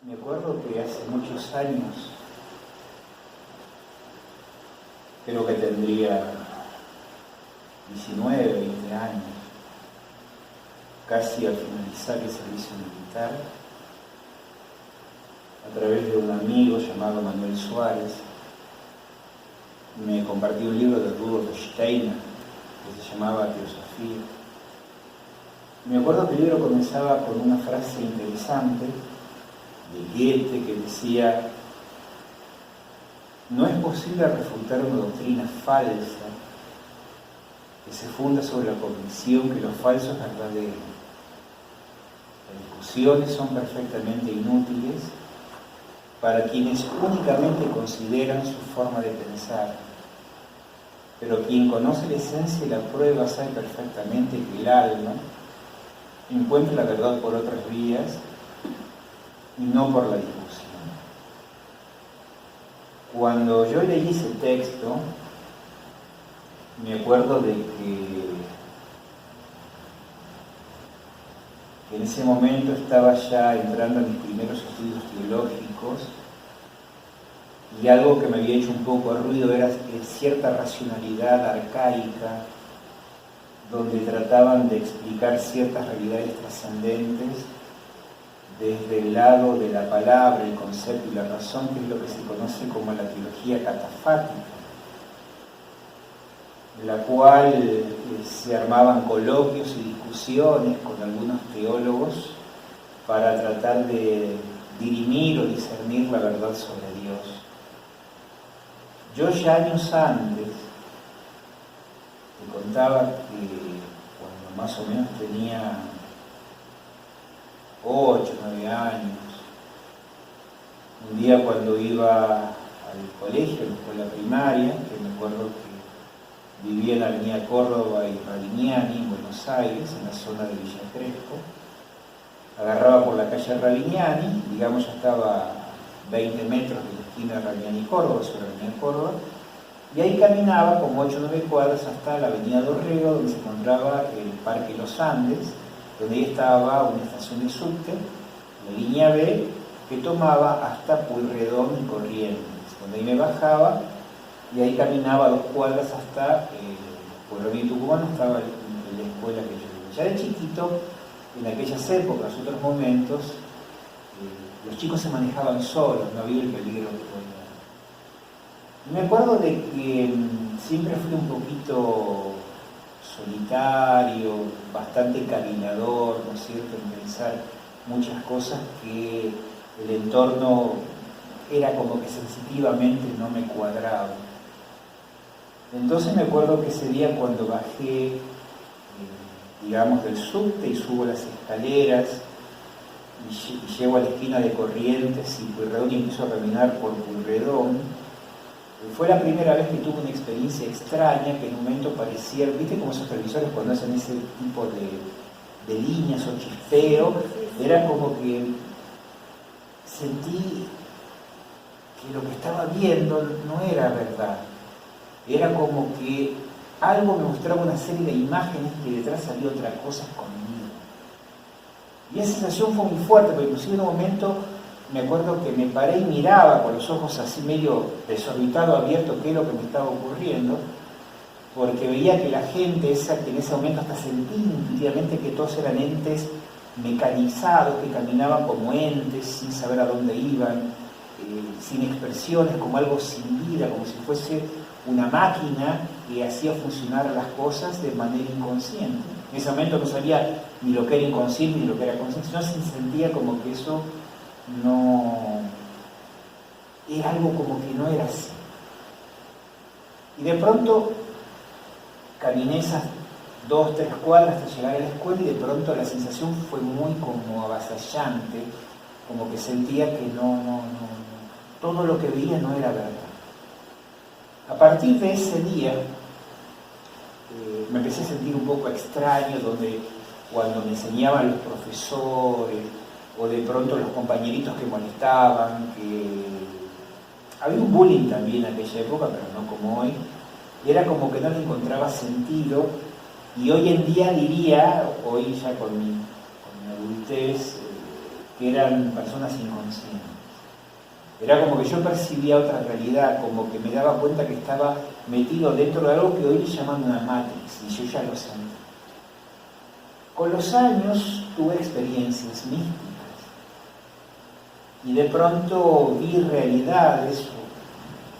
Me acuerdo que hace muchos años, creo que tendría 19, 20 años, casi al finalizar el servicio militar, a través de un amigo llamado Manuel Suárez, me compartió un libro de Rudolf Steiner que se llamaba Teosofía. Me acuerdo que el libro comenzaba con una frase interesante de Goethe que decía: no es posible refutar una doctrina falsa que se funda sobre la convicción que lo falso es verdadero. Las discusiones son perfectamente inútiles para quienes únicamente consideran su forma de pensar, pero quien conoce la esencia y la prueba sabe perfectamente que el alma encuentra la verdad por otras vías y no por la discusión. Cuando yo leí ese texto, me acuerdo de que en ese momento estaba ya entrando en mis primeros estudios teológicos y algo que me había hecho un poco de ruido era cierta racionalidad arcaica donde trataban de explicar ciertas realidades trascendentes desde el lado de la palabra, el concepto y la razón, que es lo que se conoce como la teología catafática, en la cual se armaban coloquios y discusiones con algunos teólogos para tratar de dirimir o discernir la verdad sobre Dios. Yo ya años antes te contaba que cuando más o menos tenía 8, 9 años, un día cuando iba al colegio, a la escuela primaria, que me acuerdo que vivía en la avenida Córdoba y Ralignani, en Buenos Aires, en la zona de Villa Crespo, agarraba por la calle Ralignani, digamos ya estaba a 20 metros de la esquina de Ralignani y Córdoba, sobre la avenida Córdoba, y ahí caminaba como 8 o 9 cuadras hasta la avenida Dorrego, donde se encontraba el Parque Los Andes, donde ahí estaba una estación de subte, la línea B, que tomaba hasta Pueyrredón y Corrientes, donde ahí me bajaba y ahí caminaba 2 cuadras hasta Pueyrredón y Tucumán, estaba la escuela que yo iba. Ya de chiquito, en aquellas épocas, otros momentos, los chicos se manejaban solos, no había el peligro que podía. Y me acuerdo de que siempre fui un poquito solitario, bastante caminador, ¿no es cierto?, en pensar muchas cosas que el entorno era como que sensitivamente no me cuadraba. Entonces me acuerdo que ese día cuando bajé, digamos, del subte y subo las escaleras y llego a la esquina de Corrientes y Pueyrredón y empiezo a caminar por Pueyrredón, fue la primera vez que tuve una experiencia extraña que en un momento parecía, ¿viste como esos televisores cuando hacen ese tipo de líneas o chispeo? Era como que sentí que lo que estaba viendo no era verdad. Era como que algo me mostraba una serie de imágenes que detrás había otra cosa escondida. Y esa sensación fue muy fuerte, porque inclusive en un momento me acuerdo que me paré y miraba con los ojos así medio desorbitado, abierto, qué es lo que me estaba ocurriendo, porque veía que la gente esa que en ese momento hasta sentí intuitivamente que todos eran entes mecanizados, que caminaban como entes, sin saber a dónde iban, sin expresiones, como algo sin vida, como si fuese una máquina que hacía funcionar las cosas de manera inconsciente. En ese momento no sabía ni lo que era inconsciente ni lo que era consciente, sino se sentía como que eso no era algo como que no era así. Y de pronto caminé esas 2, 3 cuadras hasta llegar a la escuela y de pronto la sensación fue muy como avasallante, como que sentía que no, todo lo que veía no era verdad. A partir de ese día me empecé a sentir un poco extraño, donde cuando me enseñaban los profesores o de pronto los compañeritos que molestaban, que había un bullying también en aquella época, pero no como hoy, y era como que no le encontraba sentido, y hoy en día diría, hoy ya con mi adultez, que eran personas inconscientes. Era como que yo percibía otra realidad, como que me daba cuenta que estaba metido dentro de algo que hoy le llaman una matrix, y yo ya lo sentí. Con los años tuve experiencias místicas, y de pronto vi realidades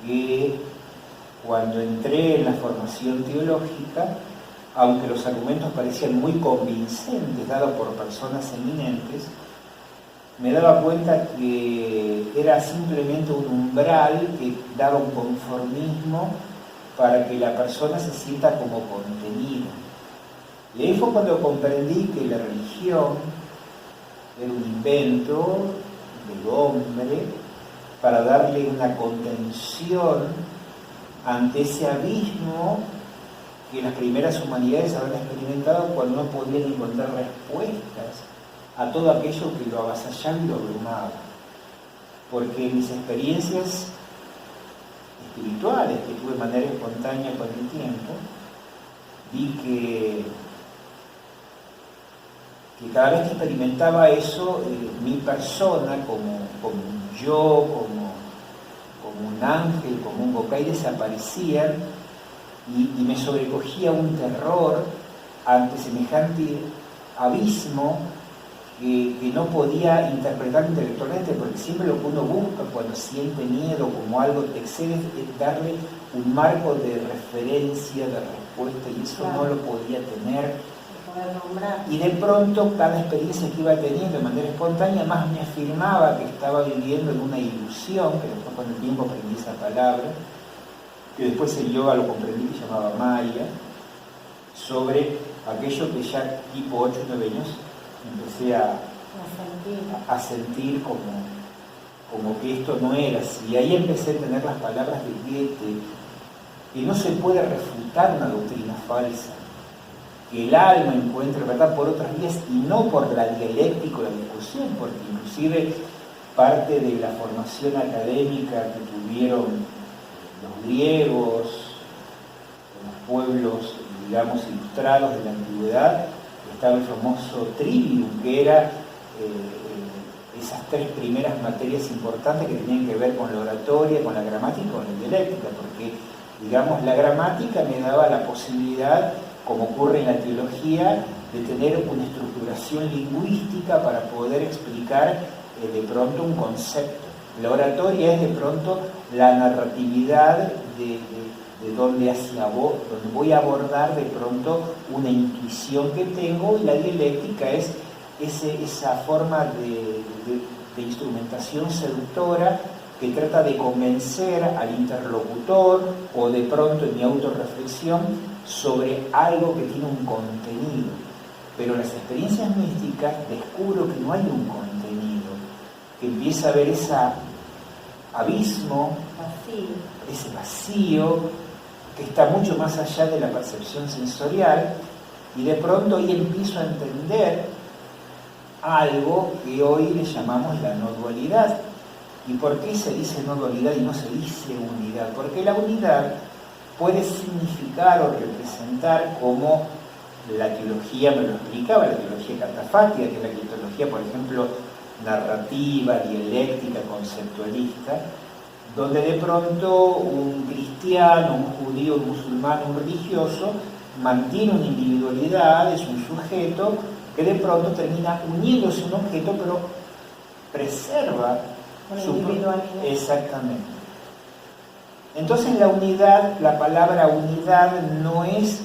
que cuando entré en la formación teológica, aunque los argumentos parecían muy convincentes, dados por personas eminentes, me daba cuenta que era simplemente un umbral que daba un conformismo para que la persona se sienta como contenida. Y ahí fue cuando comprendí que la religión era un invento del hombre para darle una contención ante ese abismo que las primeras humanidades habrán experimentado cuando no podían encontrar respuestas a todo aquello que lo avasallaba y lo abrumaba. Porque mis experiencias espirituales que tuve de manera espontánea con el tiempo, vi que cada vez que experimentaba eso, mi persona como yo, como un ángel, como un Gokai, desaparecían y me sobrecogía un terror ante semejante abismo que no podía interpretar intelectualmente, porque siempre lo que uno busca cuando siente miedo como algo te excede es darle un marco de referencia, de respuesta, y eso claro, no lo podía tener. Y de pronto cada experiencia que iba teniendo de manera espontánea más me afirmaba que estaba viviendo en una ilusión, que después con el tiempo aprendí esa palabra, que después el yoga lo comprendí, que se llamaba Maya, sobre aquello que ya tipo 8 o 9 años empecé a sentir como que esto no era así. Y ahí empecé a tener las palabras de Goethe, que no se puede refutar una doctrina falsa, que el alma encuentra verdad por otras vías y no por la dialéctica o la discusión, porque inclusive parte de la formación académica que tuvieron los griegos, los pueblos, digamos, ilustrados de la antigüedad, estaba el famoso trivium, que era esas 3 primeras materias importantes que tenían que ver con la oratoria, con la gramática y con la dialéctica, porque, digamos, la gramática me daba la posibilidad, como ocurre en la teología, de tener una estructuración lingüística para poder explicar de pronto un concepto. La oratoria es de pronto la narratividad de donde voy a abordar de pronto una intuición que tengo, y la dialéctica es esa forma de instrumentación seductora que trata de convencer al interlocutor o de pronto en mi autorreflexión sobre algo que tiene un contenido. Pero en las experiencias místicas descubro que no hay un contenido, que empieza a haber ese abismo, ese vacío, que está mucho más allá de la percepción sensorial, y de pronto ahí empiezo a entender algo que hoy le llamamos la no dualidad. ¿Y por qué se dice no dualidad y no se dice unidad? Porque la unidad puede significar o representar, como la teología me lo explicaba, la teología catafática, que es la teología, por ejemplo, narrativa, dialéctica, conceptualista, donde de pronto un cristiano, un judío, un musulmán, un religioso mantiene una individualidad, es un sujeto que de pronto termina uniéndose a un objeto, pero preserva su individualidad. Exactamente. Entonces la unidad, la palabra unidad no es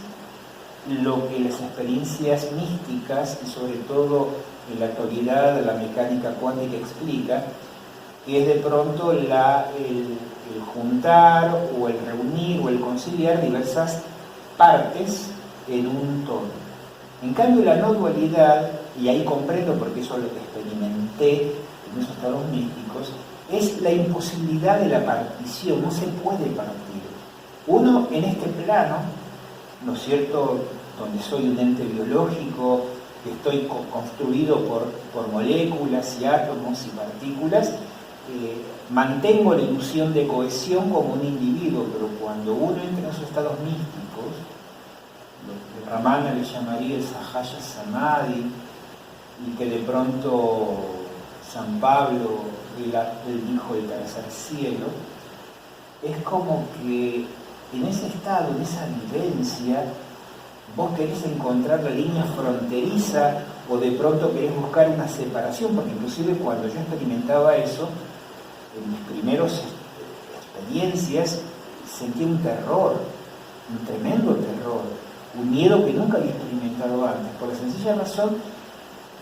lo que las experiencias místicas y sobre todo en la actualidad la mecánica cuántica explica, que es de pronto el juntar o el reunir o el conciliar diversas partes en un todo. En cambio la no dualidad, y ahí comprendo porque eso es lo que experimenté en esos estados místicos, es la imposibilidad de la partición, no se puede partir. Uno en este plano, ¿no es cierto?, donde soy un ente biológico, que estoy construido por moléculas y átomos y partículas, mantengo la ilusión de cohesión como un individuo, pero cuando uno entra en esos estados místicos, lo que Ramana le llamaría el Sahaya Samadhi, y que de pronto San Pablo, él dijo el tercer cielo, es como que en ese estado, en esa vivencia, vos querés encontrar la línea fronteriza o de pronto querés buscar una separación, porque inclusive cuando yo experimentaba eso, en mis primeros experiencias, sentí un terror, un tremendo terror, un miedo que nunca había experimentado antes, por la sencilla razón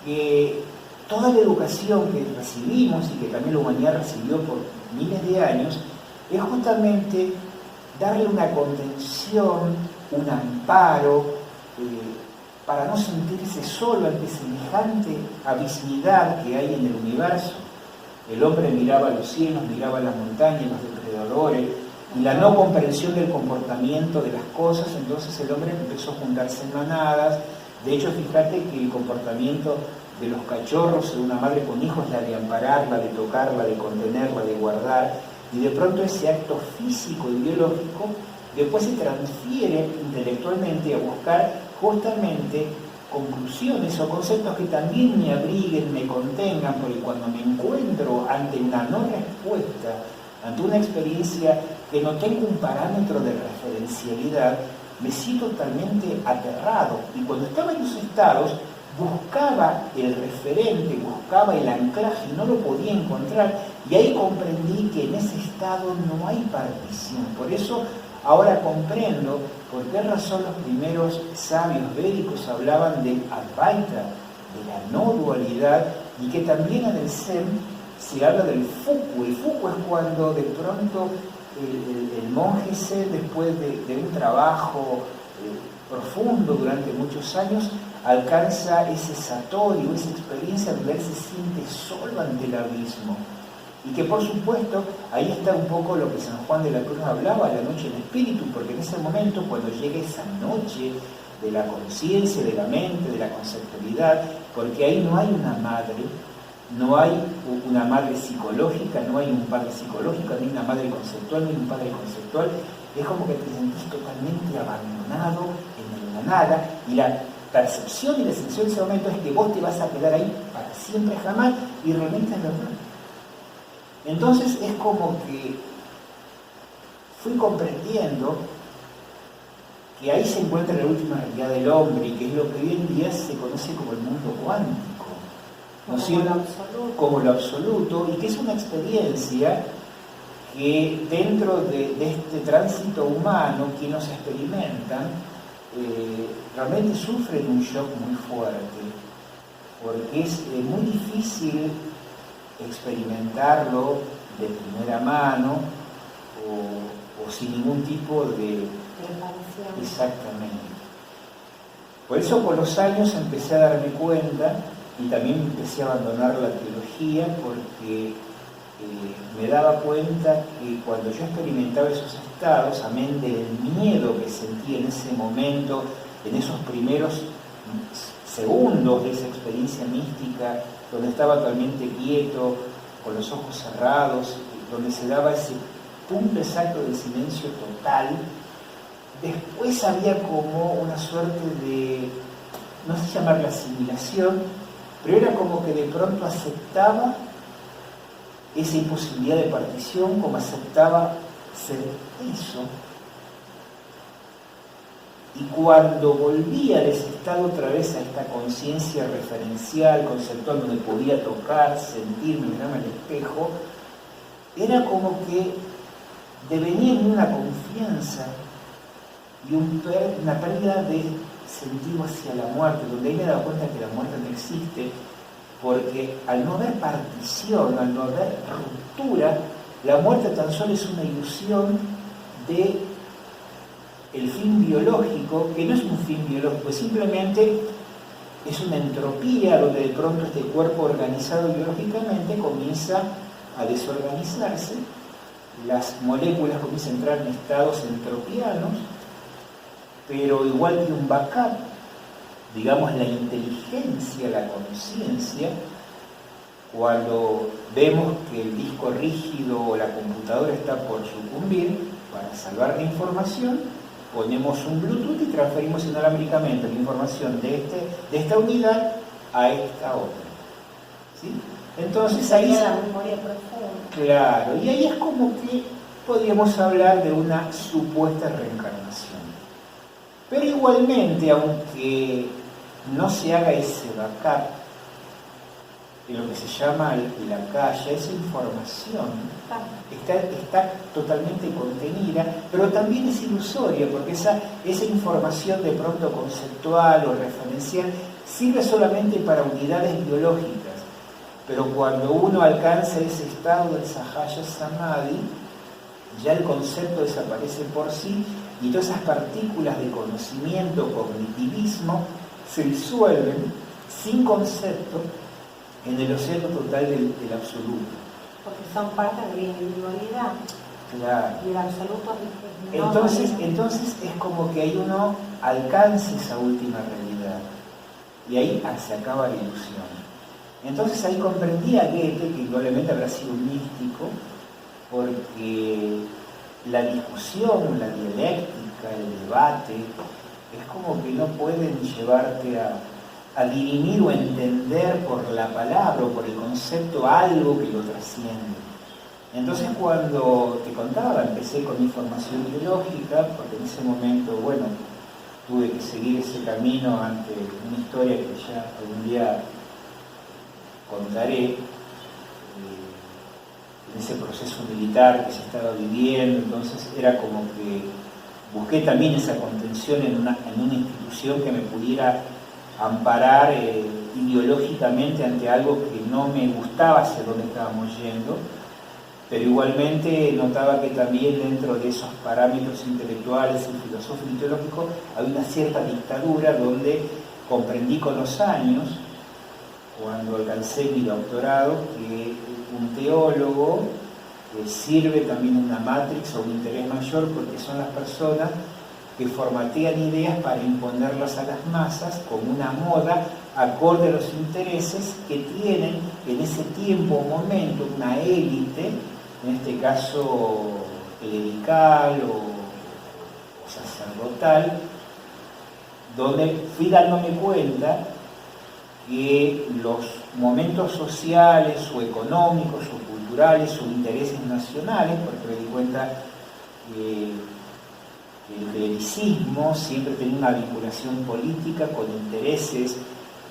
que toda la educación que recibimos y que también la humanidad recibió por miles de años, es justamente darle una contención, un amparo, para no sentirse solo ante semejante abismidad que hay en el universo. El hombre miraba los cielos, miraba las montañas, los depredadores, y la no comprensión del comportamiento de las cosas, entonces el hombre empezó a juntarse en manadas. De hecho, fíjate que el comportamiento de los cachorros de una madre con hijos es la de ampararla, de tocarla, de contenerla, de guardar, y de pronto ese acto físico y biológico después se transfiere intelectualmente a buscar justamente conclusiones o conceptos que también me abriguen, me contengan, porque cuando me encuentro ante una no respuesta, ante una experiencia que no tengo un parámetro de referencialidad, me siento totalmente aterrado. Y cuando estaba en esos estados, buscaba el referente, buscaba el anclaje y no lo podía encontrar. Y ahí comprendí que en ese estado no hay partición. Por eso ahora comprendo por qué razón los primeros sabios védicos hablaban del Advaita, de la no dualidad, y que también en el Zen se habla del Fuku. El Fuku es cuando de pronto el monje Zen, después de un trabajo profundo durante muchos años, alcanza ese satori, esa experiencia donde él se siente solo ante el abismo. Y que por supuesto, ahí está un poco lo que San Juan de la Cruz hablaba, la noche del espíritu, porque en ese momento, cuando llega esa noche de la conciencia, de la mente, de la conceptualidad, porque ahí no hay una madre, no hay una madre psicológica, no hay un padre psicológico, ni una madre conceptual, ni un padre conceptual, es como que te sentís totalmente abandonado en la nada, y la percepción y la sensación de ese momento es que vos te vas a quedar ahí para siempre jamás, y realmente es verdad. Entonces es como que fui comprendiendo que ahí se encuentra la última realidad del hombre, y que es lo que hoy en día se conoce como el mundo cuántico, ¿no es cierto? Como lo absoluto, y que es una experiencia que dentro de este tránsito humano, quienes experimentan, realmente sufren un shock muy fuerte, porque es muy difícil experimentarlo de primera mano o sin ningún tipo de preparación. Exactamente. Por eso con los años empecé a darme cuenta, y también empecé a abandonar la teología, porque me daba cuenta que cuando yo experimentaba esos estados, amén del miedo que sentí en ese momento, en esos primeros segundos de esa experiencia mística, donde estaba totalmente quieto, con los ojos cerrados, donde se daba ese punto exacto de silencio total, después había como una suerte de, no sé llamarla asimilación, pero era como que de pronto aceptaba esa imposibilidad de partición, como aceptaba ser eso. Y cuando volvía de ese estado otra vez a esta conciencia referencial, conceptual, donde podía tocar, sentirme, mirarme al espejo, era como que devenía en una confianza y una pérdida de sentido hacia la muerte, donde ahí me he dado cuenta que la muerte no existe, porque al no haber partición, al no haber ruptura, la muerte tan solo es una ilusión de el fin biológico, que no es un fin biológico, simplemente es una entropía donde de pronto este cuerpo organizado biológicamente comienza a desorganizarse, las moléculas comienzan a entrar en estados entropianos, pero igual que un backup, digamos la inteligencia, la conciencia, cuando vemos que el disco rígido o la computadora está por sucumbir, para salvar la información, ponemos un Bluetooth y transferimos inalámbricamente la información de esta unidad a esta otra. ¿Sí? Entonces ahí la memoria profunda. Claro, y ahí es como que podríamos hablar de una supuesta reencarnación. Pero igualmente, aunque no se haga ese backup, de lo que se llama la calle, esa información está totalmente contenida, pero también es ilusoria, porque esa información de pronto conceptual o referencial sirve solamente para unidades biológicas. Pero cuando uno alcanza ese estado del Sahaya Samadhi, ya el concepto desaparece por sí y todas esas partículas de conocimiento, cognitivismo, se disuelven sin concepto en el océano total del absoluto. Porque son parte de la individualidad. Claro. Y el absoluto es entonces es como que ahí uno alcanza esa última realidad. Y ahí se acaba la ilusión. Entonces ahí comprendí a Goethe, que probablemente habrá sido un místico, porque la discusión, la dialéctica, el debate, es como que no pueden llevarte a dirimir o entender por la palabra o por el concepto algo que lo trasciende. Entonces cuando te contaba, empecé con mi formación biológica, porque en ese momento, bueno, tuve que seguir ese camino ante una historia que ya algún día contaré, en ese proceso militar que se estaba viviendo. Entonces era como que busqué también esa contención en una institución que me pudiera amparar ideológicamente ante algo que no me gustaba hacia dónde estábamos yendo, pero igualmente notaba que también dentro de esos parámetros intelectuales y filosóficos y teológicos había una cierta dictadura donde comprendí con los años, cuando alcancé mi doctorado, que un teólogo sirve también una matrix o un interés mayor, porque son las personas que formatean ideas para imponerlas a las masas como una moda acorde a los intereses que tienen en ese tiempo o momento una élite, en este caso clerical o sacerdotal, donde fui dándome cuenta que los momentos sociales o económicos o culturales o intereses nacionales, porque me di cuenta que el clericismo siempre tenía una vinculación política con intereses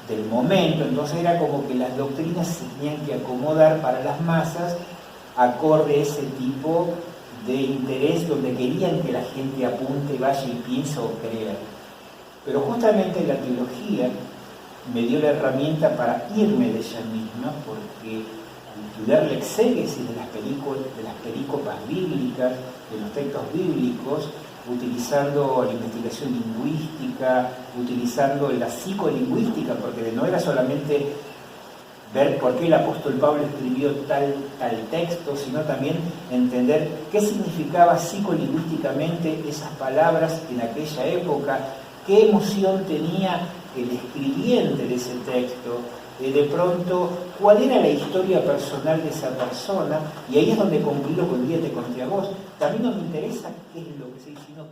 del momento, entonces era como que las doctrinas se tenían que acomodar para las masas acorde a ese tipo de interés donde querían que la gente apunte, vaya y piense o crea. Pero justamente la teología me dio la herramienta para irme de ella misma, porque al estudiar la exégesis de las perícopas bíblicas, de los textos bíblicos, utilizando la investigación lingüística, utilizando la psicolingüística, porque no era solamente ver por qué el apóstol Pablo escribió tal texto, sino también entender qué significaba psicolingüísticamente esas palabras en aquella época, qué emoción tenía el escribiente de ese texto, de pronto cuál era la historia personal de esa persona, y ahí es donde concluyo con el día te conté a vos. También nos interesa qué es lo que se dice, sino